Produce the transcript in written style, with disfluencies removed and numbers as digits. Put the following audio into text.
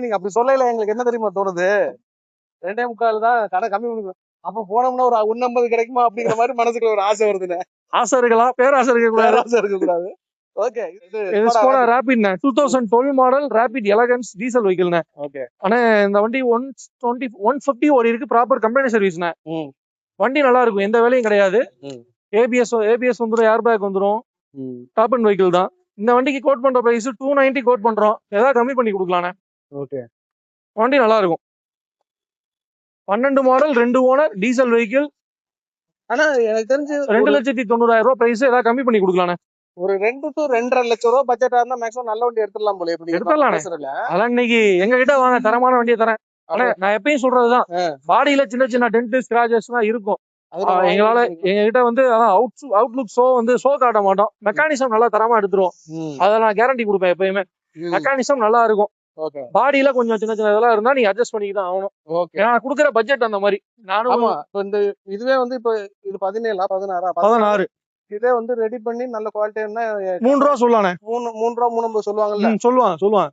நீங்க அப்படி சொல்லல எங்களுக்கு என்ன தெரியுமா தோணுது 2.25 தான் கடை கம்மி பண்ணி அப்ப போனோம்னா ஒரு 150 கிடைக்குமா அப்படிங்கிற மாதிரி மனசுக்குள்ள ஒரு ஆசை வருதுண்ணே. ஆசை இருக்கலாம், பேராசை இருக்க கூடாது. ஆசை இருக்க கூடாது. ஓகே, இது ஸ்கோடா ரேபிட்ண்ணே 2012 மாடல் ரேபிட் எலகன்ஸ் டீசல் வெஹிக்கிள்ண்ணே. ஓகே, ஆனா இந்த வண்டி 150 ஓடி இருக்கு. ப்ராப்பர் கம்பெனி சர்வீஸ்ண்ணே. வண்டி நல்லா இருக்கும், எந்த வேலையும் கிடையாது. ஏபிஎஸ் வந்துடும், ஏர் பேக் வந்துடும். டாப் அண்ட் வெஹிக்கிள் தான். இந்த வண்டிக்கு கோட் பண்ற பிரைஸ் 290 கோட் பண்றோம். ஏதாவது கம்மி பண்ணி கொடுக்கலாண்ணே. ஓகே, வண்டி நல்லா இருக்கும். 12 மாடல் 2 ஓனர் டீசல் வெஹிக்கிள். ஆனா எனக்கு தெரிஞ்சு 2,90,000 ரூபாய் பிரைஸ். ஏதாவது கம்மி பண்ணி கொடுக்கலாண்ணே. ஒரு 2 to 2.5 லட்சம் ரூபாய் பட்ஜெட்டா இருந்தா மேக்ஸிமம் நல்ல வண்டி எடுத்துடலாம் போல. எடுத்துடலாண்ணே. அதான் இன்னைக்கு எங்க கிட்ட வாங்க, தரமான வண்டியை தரேன். ஆனா நான் எப்பயும் சொல்றதுதான், பாடியில சின்ன சின்ன டென்ட் ஸ்கிராச்சஸ் தான் இருக்கும். எங்களால எங்க கிட்ட வந்து அவுட்லுக் ஷோ காட்ட மாட்டோம். மெக்கானிசம் நல்லா தரமா எடுத்துருவோம். அதை நான் கேரண்டி கொடுப்பேன் எப்பயுமே. மெக்கானிசம் நல்லா இருக்கும். பாடியில கொஞ்சம் சின்ன சின்ன இதெல்லாம் இருந்தா நீங்க அட்ஜஸ்ட் பண்ணிதான் ஆகணும். ஏன்னா குடுக்குற பட்ஜெட் அந்த மாதிரி. நானும் இந்த இதுவே வந்து இப்ப இது 17 16 இதே வந்து ரெடி பண்ணி நல்ல குவாலிட்டி 3 ரூபா சொல்லலானே. 3 ரூபா 350 சொல்லுவாங்கல்ல. சொல்லுவாங்க